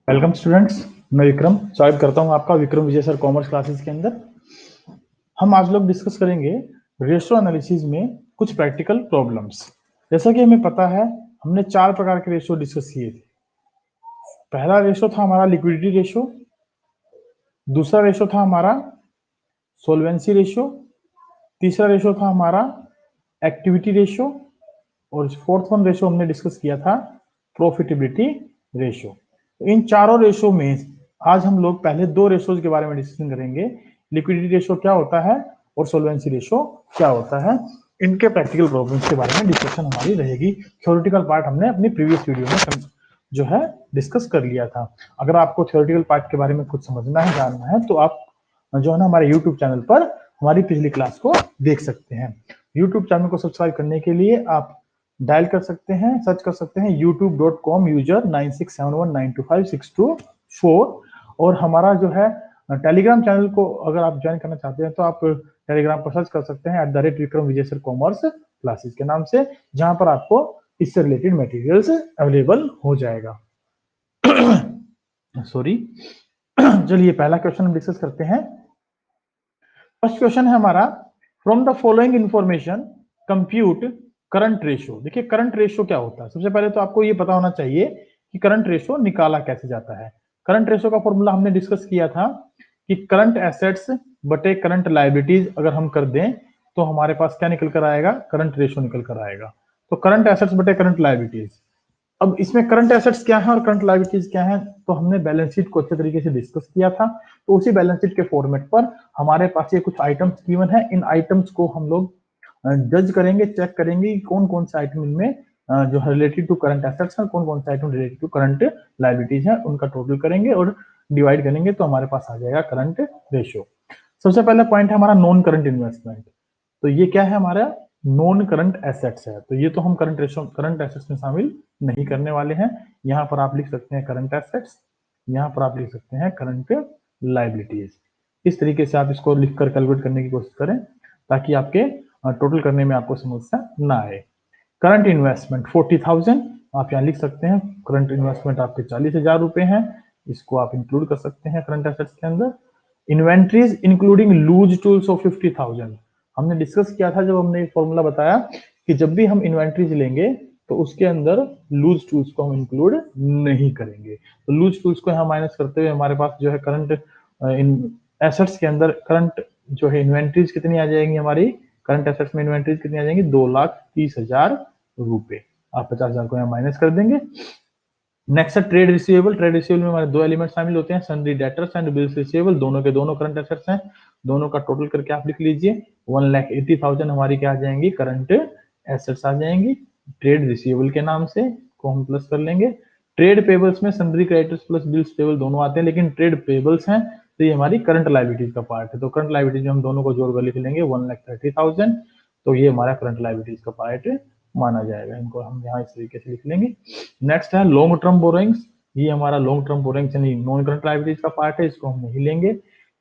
Welcome students. मैं विक्रम स्वागत करता हूं आपका विक्रम विजय सर कॉमर्स क्लासेस के अंदर। हम आज लोग डिस्कस करेंगे रेशो एनालिसिस में कुछ प्रैक्टिकल प्रॉब्लम्स। जैसा कि हमें पता है, हमने 4 प्रकार के रेशो डिस्कस किए थे। पहला रेशो था हमारा लिक्विडिटी रेशो, दूसरा रेशो था हमारा सोल्वेंसी रेशो, तीसरा रेशो था हमारा एक्टिविटी रेशो, और फोर्थ वन रेशो हमने डिस्कस किया था प्रॉफिटेबिलिटी रेशो। इन चारों रेशो में आज हम लोग पहले 2 रेशोज के बारे में डिस्कशन करेंगे। लिक्विडिटी रेशो क्या होता है और सोल्वेंसी रेशो क्या होता है। इनके प्रैक्टिकल प्रॉब्लम्स के बारे में डिस्कशन हमारी रहेगी। थ्योरेटिकल पार्ट हमने अपनी प्रीवियस वीडियो में जो है डिस्कस कर लिया था। अगर आपको थ्योरेटिकल पार्ट के बारे में कुछ समझना है, जानना है, तो आप जो है ना हमारे यूट्यूब चैनल पर हमारी पिछली क्लास को देख सकते हैं। यूट्यूब चैनल को सब्सक्राइब करने के लिए आप डायल कर सकते हैं, सर्च कर सकते हैं youtube.com यूजर 9671925624। और हमारा जो है टेलीग्राम चैनल को अगर आप ज्वाइन करना चाहते हैं तो आप टेलीग्राम पर सर्च कर सकते हैं @विक्रम विजय सर कॉमर्स क्लासेस के नाम से, जहां पर आपको इससे रिलेटेड मटेरियल्स अवेलेबल हो जाएगा। सॉरी। चलिए पहला क्वेश्चन हम डिस्कस करते हैं। फर्स्ट क्वेश्चन है हमारा, from the following information compute current ratio. देखिए करंट रेशो क्या होता है। सबसे पहले तो आपको ये पता होना चाहिए कि करंट रेशो निकाला कैसे जाता है। करंट रेशो का फॉर्मूला हमने डिस्कस किया था कि करंट एसेट्स बटे करंट लायबिलिटीज अगर हम कर दें तो हमारे पास क्या निकल कर आएगा, करंट रेशो निकल कर आएगा। तो करंट एसेट्स बटे करंट लायबिलिटीज। अब इसमें करंट एसेट्स क्या है और करंट लायबिलिटीज क्या है, तो हमने बैलेंस शीट को अच्छे तरीके से डिस्कस किया था। तो उसी बैलेंस शीट के फॉर्मेट पर हमारे पास ये कुछ आइटम्स गिवन है। इन आइटम्स को हम लोग जज करेंगे, चेक करेंगे कि कौन कौन से आइटम इनमें जो है रिलेटेड टू करंट एसेट्स है, कौन कौन से item related to current liabilities है, उनका टोटल करेंगे और डिवाइड करेंगे तो हमारे पास आ जाएगा करंट रेशियो। सबसे पहला पॉइंट है हमारा नॉन करंट इन्वेस्टमेंट। तो ये क्या है, हमारा नॉन करंट एसेट्स है। तो ये तो हम करंट रेशियो करंट एसेट्स में शामिल नहीं करने वाले हैं। यहाँ पर आप लिख सकते हैं करंट एसेट्स, यहाँ पर आप लिख सकते हैं करंट लायबिलिटीज। इस तरीके से आप इसको लिखकर कैलकुलेट करने की कोशिश करें ताकि आपके टोटल करने में आपको समस्या ना आए। करंट इन्वेस्टमेंट 40,000 आप यहाँ लिख सकते हैं। करंट इन्वेस्टमेंट आपके 40,000 रुपए हैं, इसको आप इंक्लूड कर सकते हैं करंट एसेट्स के अंदर। Inventories including loose tools of 50,000। हमने डिस्कस किया था जब हमने एक फॉर्मूला बताया कि जब भी हम इन्वेंट्रीज लेंगे तो उसके अंदर लूज टूल्स को हम इंक्लूड नहीं करेंगे। तो लूज टूल्स को यहाँ माइनस करते हुए हमारे पास जो है करंट एसेट्स के अंदर करंट जो है इन्वेंट्रीज कितनी आ जाएंगी, हमारी करंट एसेट्स में इन्वेंट्रीज कितनी आ जाएंगी, 2,30,000 रुपए। आप 50,000 को यहाँ माइनस कर देंगे। नेक्स्ट है ट्रेड रिसीवेबल। ट्रेड रिसीवेबल में हमारे 2 एलिमेंट शामिल होते हैं, sundry debtors and bills receivable. दोनों के दोनों करंट एसेट्स हैं, दोनों का टोटल करके आप लिख लीजिए 1,80,000 हमारी क्या आ जाएंगी, करंट एसेट्स आ जाएंगी। ट्रेड रिसीवेबल के नाम से को हम प्लस कर लेंगे। ट्रेड पेबल्स में sundry creditors plus bills payable दोनों आते हैं, लेकिन ट्रेड पेबल्स हैं तो ये हमारी करंट लायबिलिटीज का पार्ट है। तो करंट लायबिलिटीज में हम दोनों को जोड़कर लिख लेंगे 1,30,000। तो ये हमारा करंट लायबिलिटीज का पार्ट माना जाएगा। इनको हम यहाँ इस तरीके से लिख लेंगे। नेक्स्ट है लॉन्ग टर्म बोरोइंग्स। ये हमारा लॉन्ग टर्म बोरोइंग्स यानी नॉन करंट लायबिलिटीज का पार्ट है, इसको हम नहीं लेंगे।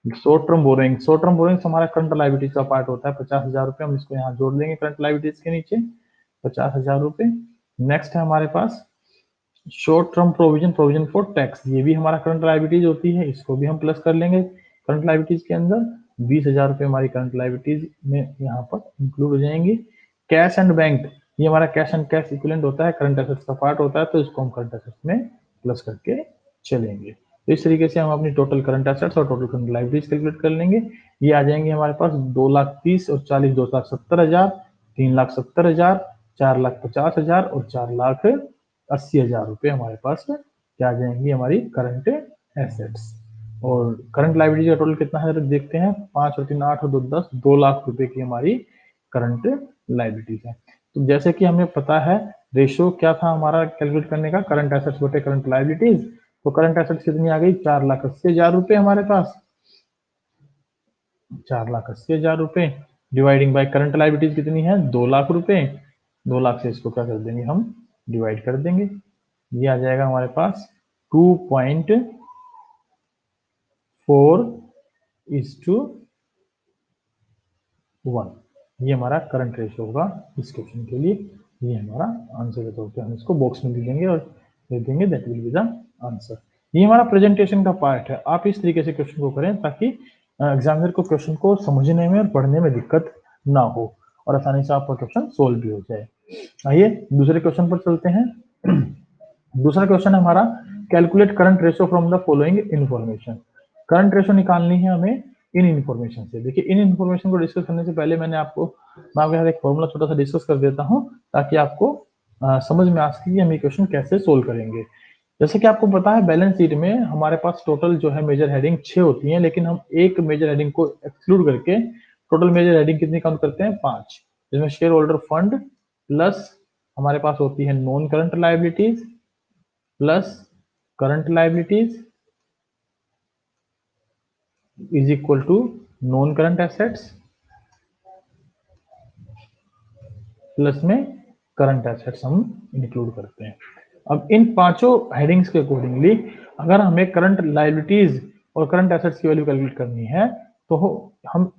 Short term borrowings, short term borrowings हमारा करंट लायबिलिटीज का पार्ट होता है, 50,000 रुपए। हम इसको यहाँ जोड़ लेंगे करंट लायबिलिटीज के नीचे 50,000 रुपए। नेक्स्ट है हमारे पास short term provision, provision for tax. ये भी हमारा करंट लायबिलिटीज होती है, इसको भी हम प्लस कर लेंगे करंट लायबिलिटीज के अंदर। 20,000 रुपए हमारी करंट लायबिलिटीज में यहाँ पर इंक्लूड हो जाएंगी। कैश एंड बैंक, ये हमारा कैश एंड कैश इक्विवेलेंट होता है, करंट एसेट्स का पार्ट होता है, तो इसको हम करंट एसेट्स में प्लस करके चलेंगे। तो इस तरीके से हम अपनी टोटल करंट एसेट्स और टोटल करंट लायबिलिटीज कैलकुलेट कर लेंगे। ये आ जाएंगे हमारे पास 2,30,000 और 40 2,70,000, 3,70,000, 4,50,000 और 4,80,000 रुपए हमारे पास क्या आ जाएंगी, हमारी करंट एसेट्स। और करंट लायबिलिटी का टोटल कितना है देखते हैं, 5 और 3 8 और 2 10, 2 लाख रुपए की हमारी करंट लायबिलिटीज है। तो जैसे कि हमें पता है रेशो क्या था हमारा कैलकुलेट करने का, करंट एसेट्स बटे करंट लायबिलिटीज। तो करंट एसेट्स कितनी आ गई, 4,80,000 रुपए हमारे पास, 4,80,000 रुपए डिवाइडिंग बाय करंट लायबिलिटीज कितनी है, 2 लाख रुपए। 2 लाख से इसको क्या कर देंगे, हम डिवाइड कर देंगे। ये आ जाएगा हमारे पास 2.4:1। ये हमारा करंट रेशियो होगा इस क्वेश्चन के लिए। ये हमारा आंसर है, तो हम इसको बॉक्स में लिख देंगे और लिख देंगे that will be the answer. ये हमारा प्रेजेंटेशन का पार्ट है। आप इस तरीके से क्वेश्चन को करें ताकि एग्जामिनर को क्वेश्चन को समझने में और पढ़ने में दिक्कत ना हो और आसानी से आपका क्वेश्चन सोल्व भी हो जाए। आइए दूसरे क्वेश्चन पर चलते हैं। दूसरा क्वेश्चन है हमारा, calculate current ratio from the following information. Current ratio निकालनी है हमें इन इन्फॉर्मेशन से। देखिए इन इन्फॉर्मेशन को डिस्कस करने से पहले मैं आपके साथ एक फॉर्मूला छोटा सा डिस्कस कर देता हूं ताकि आपको समझ में आ सके कि हम ये क्वेश्चन कैसे सोल्व करेंगे। जैसे कि आपको पता है बैलेंस शीट में हमारे पास टोटल जो है मेजर हेडिंग 6 होती है, लेकिन हम एक मेजर हेडिंग को एक्सक्लूड करके टोटल मेजर हेडिंग कितनी काउंट करते हैं? 5, जिसमें शेयर होल्डर फंड प्लस हमारे पास होती है non current liabilities plus current liabilities is equal to non current assets plus में करंट एसेट्स हम इंक्लूड करते हैं। अब इन पांचों हेडिंग्स के अकॉर्डिंगली अगर हमें करंट लायबिलिटीज और करंट एसेट्स की वैल्यू कैलकुलेट करनी है तो हम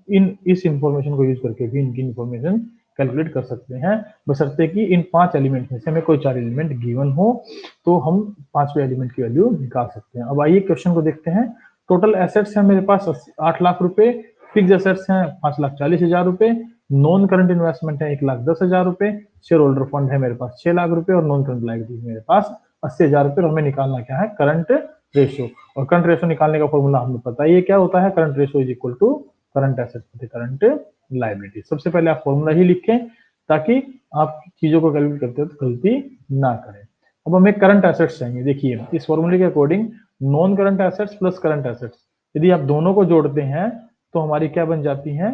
इस इंफॉर्मेशन को यूज करके भी इनकी इंफॉर्मेशन कैलकुलेट कर सकते हैं, बशर्ते कि इन 5 एलिमेंट में से हमें कोई 4 एलिमेंट गिवन हो तो हम 5वें एलिमेंट की वैल्यू निकाल सकते हैं। अब आइए क्वेश्चन को देखते हैं। टोटल एसेट्स है मेरे पास 8 लाख रुपए, फिक्स एसेट्स हैं 5,40,000 रुपए, नॉन करंट इन्वेस्टमेंट है 1,10,000 रुपए, शेयर होल्डर फंड है मेरे पास 6 लाख रुपए और नॉन करंट लायबिलिटी मेरे पास 80,000 रुपए। और हमें निकालना क्या है? Current ratio. और करंट रेशियो निकालने का फॉर्मूला हमें पता ही है क्या होता है, current ratio is equal to current assets current liability. सबसे पहले आप फॉर्मूला ही लिखें ताकि आप चीजों को कैलकुलेट करते हो तो गलती ना करें। अब हमें करंट एसेट्स चाहिए। देखिए इस फॉर्मूले के according non current assets plus current assets, यदि आप दोनों को जोड़ते हैं तो हमारी क्या बन जाती है?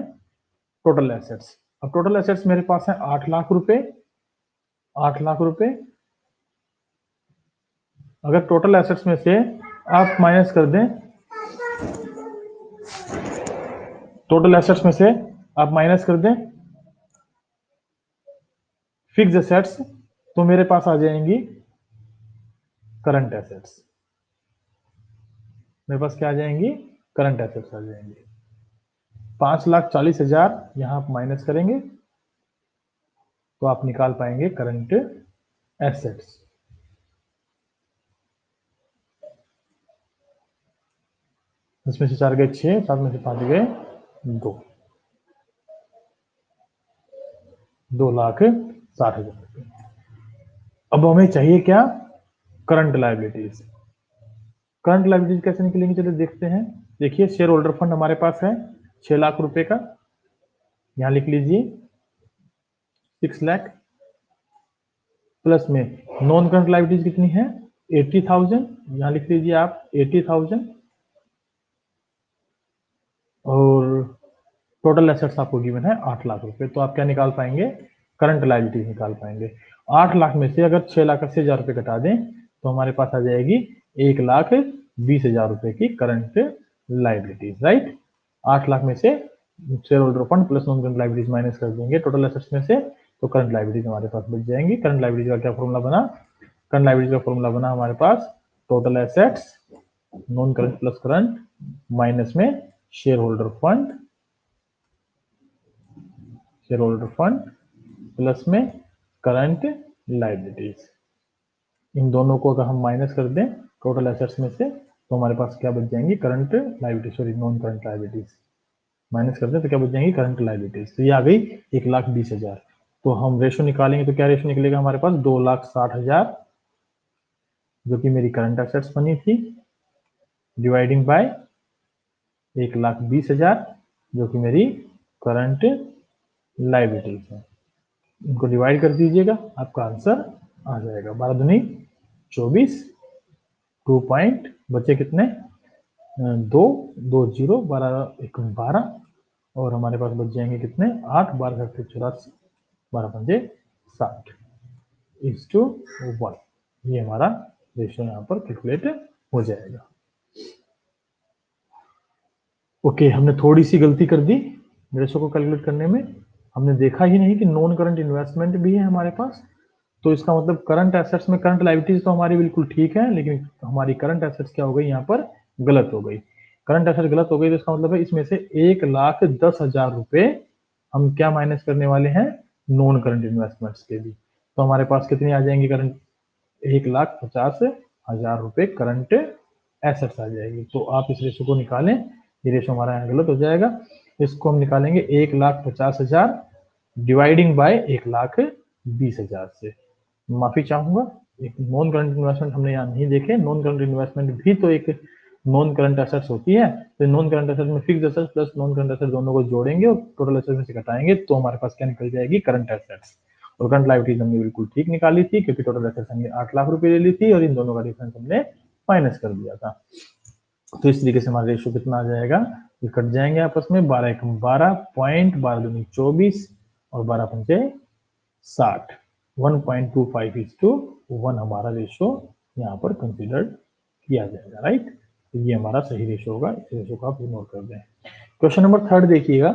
Total assets. अब टोटल एसेट्स मेरे पास है 8 लाख रुपए, 8 लाख रुपए। अगर टोटल एसेट्स में से आप माइनस कर दें, टोटल एसेट्स में से आप माइनस कर दें फिक्स एसेट्स तो मेरे पास आ जाएंगी करंट एसेट्स। मेरे पास क्या आ जाएंगी? करंट एसेट्स आ जाएंगी। 5,40,000 यहां आप माइनस करेंगे तो आप निकाल पाएंगे करंट एसेट्स। इसमें से 4 गए 6, 7 में से 5 गए 2, 2,60,000 रुपए। अब हमें चाहिए क्या? Current liabilities. करंट लायबिलिटीज कैसे निकलेंगे चलिए देखते हैं। देखिए शेयर होल्डर फंड हमारे पास है 6 लाख रुपए का, यहां लिख लीजिए 6 लाख, प्लस में नॉन करंट लायबिलिटीज कितनी है? 80,000, यहां लिख लीजिए आप 80,000, और टोटल एसेट्स आपको गिवन है 8 लाख रुपए। तो आप क्या निकाल पाएंगे? करंट लायबिलिटीज निकाल पाएंगे। 8 लाख में से अगर 6,80,000 रुपए घटा दें तो हमारे पास आ जाएगी 1,20,000 रुपए की करंट लायबिलिटीज, राइट। 8 लाख में से share holder fund plus non current liabilities minus कर देंगे टोटल एसेट्स में से तो करंट लायबिलिटीज हमारे पास बच जाएंगी। करंट लायबिलिटीज का क्या फॉर्मूला बना? करंट लायबिलिटीज का फॉर्मूला बना हमारे पास total assets non current plus current minus में share holder fund, share holder fund plus में करंट लायबिलिटीज। इन दोनों को अगर हम माइनस कर दें टोटल एसेट्स में से तो हमारे पास क्या बच जाएंगी? Current liabilities, sorry non current liabilities. Minus कर दें तो क्या बच जाएंगी? Current liabilities. तो ये आ गई 1,20,000। तो हम रेशो निकालेंगे तो क्या रेशो निकलेगा हमारे पास? 2,60,000 जो कि मेरी करंट एसेट्स बनी थी, डिवाइडिंग बाय 1,20,000 जो कि मेरी करंट लायबिलिटीज है। इनको डिवाइड कर दीजिएगा, आपका आंसर आ जाएगा 12 दूनी 24, 2 पॉइंट बचे कितने? 2, 2 0, 12 1 12, और हमारे पास बच जाएंगे कितने? 8, 12 7 84, 12 पंजे 60 1:1। ये हमारा रेशियो यहाँ पर कैलकुलेट हो जाएगा। ओके, हमने थोड़ी सी गलती कर दी रेशो को कैलकुलेट करने में। हमने देखा ही नहीं कि नॉन करंट इन्वेस्टमेंट भी है हमारे पास। तो इसका मतलब करंट एसेट्स में करंट लायबिलिटीज तो हमारी बिल्कुल ठीक है, लेकिन हमारी करंट एसेट्स क्या हो गई? यहाँ पर गलत हो गई। करंट एसेट गलत हो गई तो इसका मतलब है इसमें से 1,10,000 रुपए हम क्या माइनस करने वाले हैं? नॉन करंट इन्वेस्टमेंट्स के भी। तो हमारे पास कितनी आ जाएंगी करंट? 1,50,000 रुपए करंट एसेट्स आ जाएगी। तो आप इस रेशो को निकालें, ये रेशो हमारा यहाँ गलत हो जाएगा। इसको हम निकालेंगे 1,50,000 डिवाइडिंग बाय 1,20,000 से। माफी चाहूंगा, एक नॉन करंट इन्वेस्टमेंट हमने यहाँ नहीं देखे। नॉन करंट इन्वेस्टमेंट भी तो एक नॉन करंट एसेट्स होती है। तो नॉन करंट एसेट्स में fix assets plus non current assets दोनों को जोड़ेंगे और टोटल एसेट्स में से घटाएंगे तो हमारे पास क्या निकल जाएगी, करंट एसेट्स। और करंट लायबिलिटीज हमने बिल्कुल ठीक निकाली थी, क्योंकि टोटल एसेट्स हमने 8 लाख रुपए ले ली थी और इन दोनों का डिफरेंस हमने माइनस कर दिया था। तो इस तरीके से हमारा रेशियो कितना आ जाएगा, ये कट जाएंगे आपस में, 12 एकम 12, पॉइंट 12 दूनी 24 और 12 पंचे 60, 1.25:1 हमारा रेशियो यहाँ पर कंसिडर किया जाएगा, राइट। तो ये हमारा सही रेशियो होगा, इस रेशियो को आप इग्नोर कर दें। क्वेश्चन नंबर 3 देखिएगा।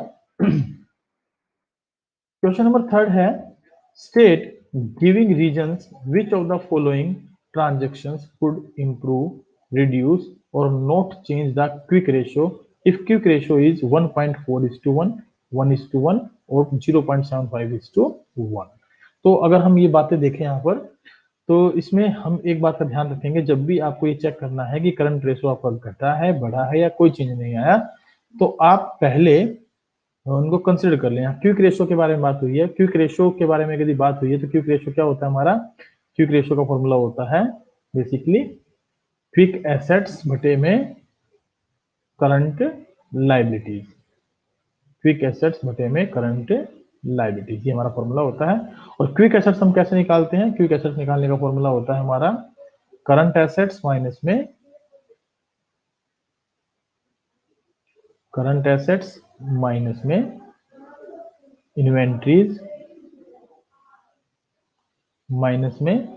क्वेश्चन नंबर 3 है, state giving reasons which of the following transactions could improve, reduce or not change the quick ratio if quick ratio is 1.4:1, 1:1 और 0.75:1। तो अगर हम ये बातें देखें यहाँ पर, तो इसमें हम एक बात का ध्यान रखेंगे, जब भी आपको ये चेक करना है कि करंट रेशो आपका घटा है, बढ़ा है या कोई चेंज नहीं आया, तो आप पहले उनको कंसिडर कर लें। क्विक रेशो के बारे में बात हुई है, क्विक रेशो के बारे में यदि बात हुई है तो क्विक रेशो क्या होता है हमारा, क्विक रेशो का फॉर्मूला होता है बेसिकली क्विक एसेट्स बटे में करंट लायबिलिटीज, क्विक एसेट्स बटे में करंट लायबिलिटीज, ये हमारा फॉर्मूला होता है। और क्विक एसेट्स हम कैसे निकालते हैं, क्विक एसेट्स निकालने का फॉर्मूला होता है हमारा करंट एसेट्स माइनस में करंट एसेट्स माइनस में इन्वेंट्रीज माइनस में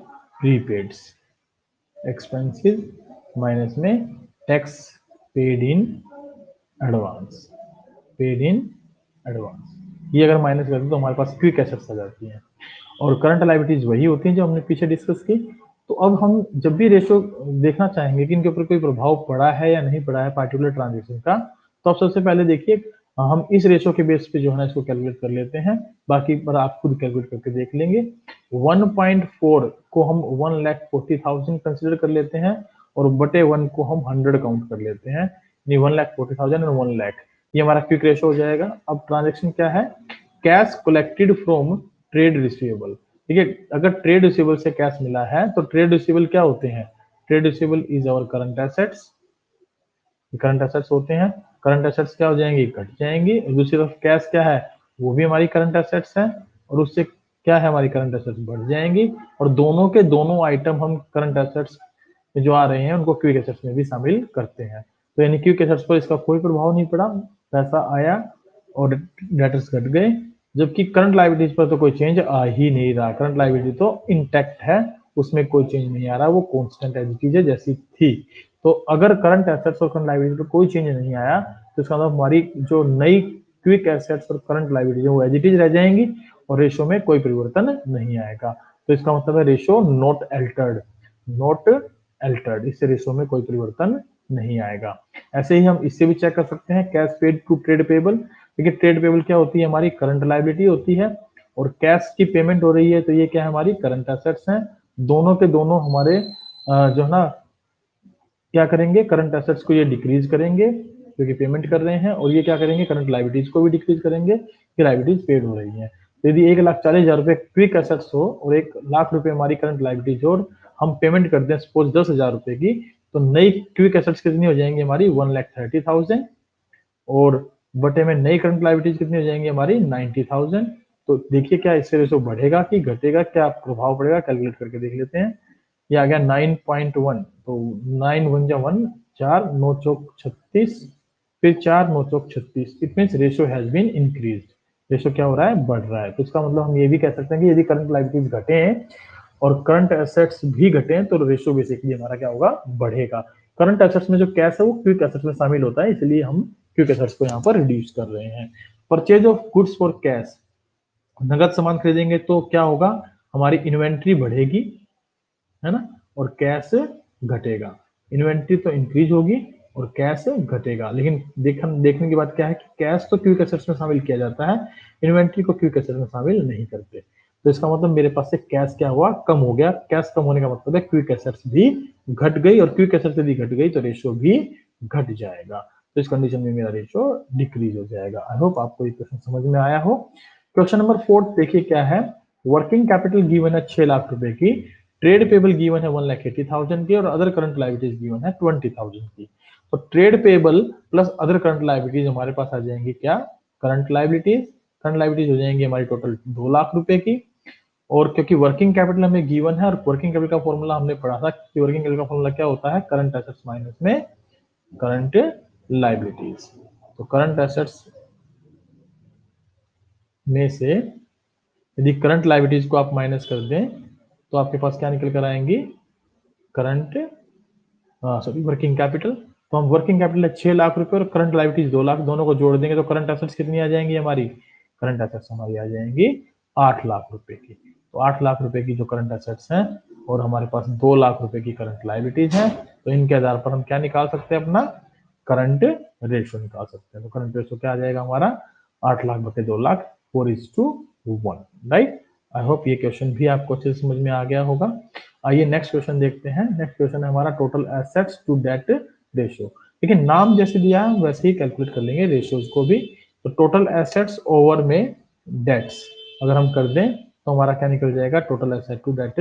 प्रीपेड्स, एक्सपेंसेस माइनस में tax paid in advance, paid in advance. ये अगर माइनस कर दो तो हमारे पास क्विक एसेट्स आ जाती हैं। और करंट लायबिलिटीज वही होती हैं जो हमने पीछे डिस्कस की। तो अब हम जब भी रेशो देखना चाहेंगे कि इनके ऊपर कोई प्रभाव पड़ा है या नहीं पड़ा है पार्टिकुलर ट्रांजेक्शन का, तो आप सबसे पहले देखिए हम इस रेशो के बेस पे जो है ना इसको कैलकुलेट कर लेते हैं, बाकी पर आप खुद कैलकुलेट करके देख लेंगे। 1.4 को हम 1,40,000 कंसिडर कर लेते हैं और बटे 1 को हम 100 काउंट कर लेते हैं, यानी 1,40,000 और 1 लाख, ये हमारा क्विक रेशो हो जाएगा। अब ट्रांजेक्शन क्या है, cash collected from trade receivable. ठीक है, अगर ट्रेड रिसीवेबल से कैश मिला है तो ट्रेड रिसीवेबल क्या होते हैं, trade receivable is our current assets, current assets होते हैं। करंट एसेट्स क्या हो जाएंगी, घट जाएंगी। दूसरी तरफ कैश क्या है, वो भी हमारी करंट एसेट्स है और उससे क्या है, हमारी करंट एसेट्स बढ़ जाएंगी। और दोनों के दोनों आइटम हम करंट एसेट्स जो आ रहे हैं उनको क्विक एसेट्स में भी शामिल करते हैं। तो यानी क्विक एसेट्स पर इसका कोई प्रभाव नहीं पड़ा, पैसा आया और डेटर्स घट गए। जबकि करंट लायबिलिटीज पर तो कोई चेंज आ ही नहीं रहा, करंट लायबिलिटी तो इंटैक्ट है, उसमें कोई चेंज नहीं आ रहा, वो कांस्टेंट एज इट इज है जैसी थी। तो अगर करंट एसेट्स और करंट लायबिलिटी पर कोई चेंज नहीं आया तो इसका मतलब हमारी जो नई क्विक एसेट्स और करंट लायबिलिटी वो एज इट इज रह जाएंगी और रेशो में कोई परिवर्तन नहीं आएगा। तो इसका मतलब है ratio not Altered, not Altered, इससे रेशो में कोई परिवर्तन नहीं आएगा। ऐसे ही हम इससे भी चेक कर सकते हैं, cash paid to trade payable. देखिए ट्रेड पेबल क्या होती है, हमारी करंट लायबिलिटी होती है और कैश की पेमेंट हो रही है तो ये क्या है, हमारी करंट एसेट्स हैं। दोनों के दोनों हमारे जो है ना क्या करेंगे, करंट एसेट्स को ये डिक्रीज करेंगे क्योंकि पेमेंट कर रहे हैं, और ये क्या करेंगे, करंट लायबिलिटीज को भी डिक्रीज करेंगे कि लायबिलिटीज पेड हो रही है। तो यदि 1,40,000 रुपए क्विक एसेट्स हो और 1,00,000 रुपए हमारी करंट लायबिलिटीज हो, हम पेमेंट करते हैं सपोज 10,000 रुपए की, तो नई क्विक एसेट्स कितनी हो जाएंगी हमारी, 1,30,000 और बटे में नई करंट लायबिलिटीज कितनी हो जाएंगी हमारी 90,000। तो देखिए क्या इससे रेशो बढ़ेगा कि घटेगा, क्या प्रभाव पड़ेगा, कैलकुलेट करके देख लेते हैं। ये आ गया 9.1, तो 9 1 जा 1, 4 9 चौक 36, फिर 4 9 चौक 36, it means ratio has been increased, ratio क्या हो रहा है, बढ़ रहा है। तो इसका मतलब हम ये भी कह सकते हैं कि यदि करंट लायबिलिटीज घटे हैं और करंट एसेट्स भी घटे हैं तो रेशो बेसिकली हमारा क्या होगा, बढ़ेगा। करंट एसेट्स में जो कैश है वो क्विक एसेट्स में शामिल होता है, इसलिए हम क्विक एसेट्स को यहाँ पर रिड्यूस कर रहे हैं। Purchase of goods for cash, नगद सामान खरीदेंगे तो क्या होगा, हमारी इन्वेंट्री बढ़ेगी, है ना, और कैश घटेगा। इन्वेंट्री तो इंक्रीज होगी और कैश घटेगा। लेकिन देखने की बात क्या है कि कैश तो क्विक एसेट्स में शामिल किया जाता है, इन्वेंट्री को क्विक एसेट्स में शामिल नहीं करते। तो इसका मतलब मेरे पास से कैश क्या हुआ, कम हो गया। कैश कम होने का मतलब है क्विक एसेट्स भी घट गई, और क्विक एसेट्स यदि घट गई तो रेशियो भी घट जाएगा। तो इस कंडीशन में मेरा रेशियो डिक्रीज हो जाएगा। आई होप आपको ये क्वेश्चन समझ में आया हो। क्वेश्चन नंबर 4 देखिए क्या है। वर्किंग कैपिटल गिवन है 6 लाख रुपए की, ट्रेड पेबल गिवन है 1,80,000 की, और अदर करंट लायबिलिटीज गिवन है 20,000 की। तो trade payable plus other current liabilities हमारे पास आ जाएंगी क्या, करंट लायबिलिटीज। करंट लायबिलिटीज हो जाएंगी हमारी टोटल 2 लाख रुपए की। और क्योंकि वर्किंग कैपिटल हमें गिवन है, और वर्किंग कैपिटल का फॉर्मूला हमने पढ़ा था कि वर्किंग कैपिटल का फॉर्मूला क्या होता है, करंट एसेट्स माइनस में करंट लायबिलिटीज। तो करंट एसेट्स में से यदि करंट लायबिलिटीज को आप माइनस कर दें तो आपके पास क्या निकल कर आएंगी, करंट सॉरी वर्किंग कैपिटल। तो हम वर्किंग कैपिटल है 6 लाख रुपए और करंट लायबिलिटीज 2 लाख, दोनों को जोड़ देंगे तो करंट एसेट्स कितनी आ जाएंगी हमारी, करंट एसेट्स हमारी आ जाएंगी 8 लाख रुपए की। तो 8 लाख रुपए की जो करंट एसेट्स हैं और हमारे पास 2 लाख रुपए की करंट लायबिलिटीज हैं, तो इनके आधार पर हम क्या निकाल सकते हैं, अपना करंट रेशियो निकाल सकते हैं। तो करंट रेशियो क्या आ जाएगा हमारा, 8 लाख बटे 2 लाख, 4:1, राइट। आई होप ये क्वेश्चन भी आपको अच्छे से समझ में आ गया होगा। आइए नेक्स्ट क्वेश्चन देखते हैं। नेक्स्ट क्वेश्चन है हमारा total assets to debt ratio. देखिए नाम जैसे दिया है वैसे ही कैलकुलेट कर लेंगे रेशियोज को भी। तो टोटल एसेट्स ओवर में डेट्स अगर हम कर दें तो हमारा क्या निकल जाएगा, total asset to debt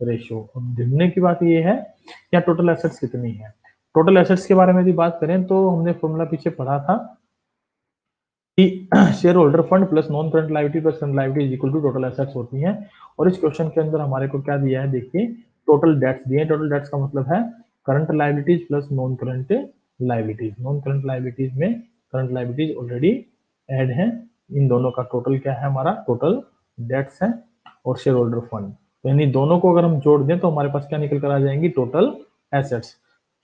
ratio. अब ढूंढने की बात ये है क्या टोटल एसेट्स कितनी है। टोटल एसेट्स के बारे में यदि बात करें तो हमने फॉर्मूला पीछे पढ़ा था कि share holder fund plus non current liability plus current liability equal to total assets होती हैं। और इस क्वेश्चन के अंदर हमारे को क्या दिया है, देखिए टोटल डेट्स दिए हैं। टोटल डेट्स का मतलब है current liabilities plus non current liabilities. Non current liabilities में करंट लायबिलिटीज ऑलरेडी ऐड है, इन दोनों का टोटल क्या है हमारा, टोटल डेट्स है और शेयर होल्डर फंड। तो यानी दोनों को अगर हम जोड़ दें तो हमारे पास क्या निकल कर आ जाएंगी, टोटल एसेट्स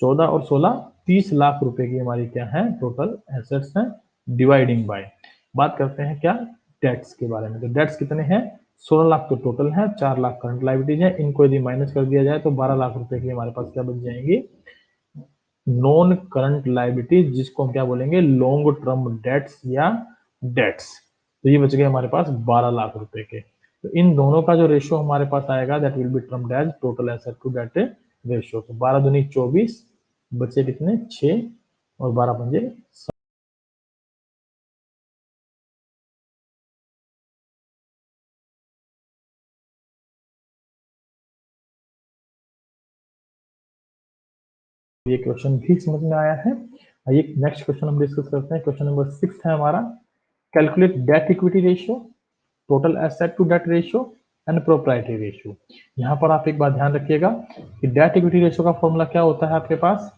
14 और 16 30 लाख रुपए की हमारी क्या है, टोटल एसेट्स है। डिवाइडिंग बाय बात करते हैं क्या, डेट्स के बारे में। तो डेट्स कितने हैं, 16 लाख तो टोटल है, 4 लाख करंट लायबिलिटीज है। इनको यदि माइनस कर दिया जाए तो 12 लाख रुपए की हमारे पास क्या बच जाएंगी, नॉन करंट लायबिलिटीज, जिसको हम क्या बोलेंगे, लॉन्ग टर्म डेट्स या डेट्स। तो ये बच गए हमारे पास 12 लाख रुपए के। तो इन दोनों का जो रेशियो हमारे पास आएगा that will be termed as total asset to debt ratio. तो 12 दूनी 24, बचे कितने 6 और 12 पंजे। ये क्वेश्चन भी समझ में आया है। आइए नेक्स्ट क्वेश्चन हम डिस्कस करते हैं। क्वेश्चन नंबर 6 है हमारा, calculate debt equity ratio, total asset to debt ratio and proprietary ratio. यहाँ पर आप एक बात ध्यान रखिएगा कि डेट इक्विटी रेशियो का फॉर्मूला क्या होता है आपके पास,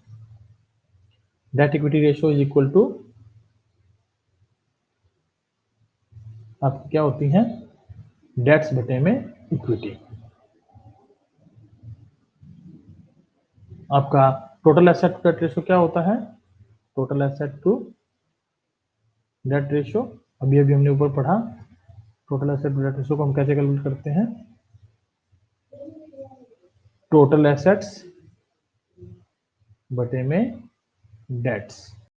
debt equity ratio is equal to आपकी क्या होती है, डेट्स बटे में इक्विटी। आपका total asset to debt ratio क्या होता है, total asset to debt ratio अभी अभी हमने ऊपर पढ़ा। Total asset to debt ratio को हम कैसे कैलकुलेट करते हैं, टोटल एसेट्स बटे में डेट्स।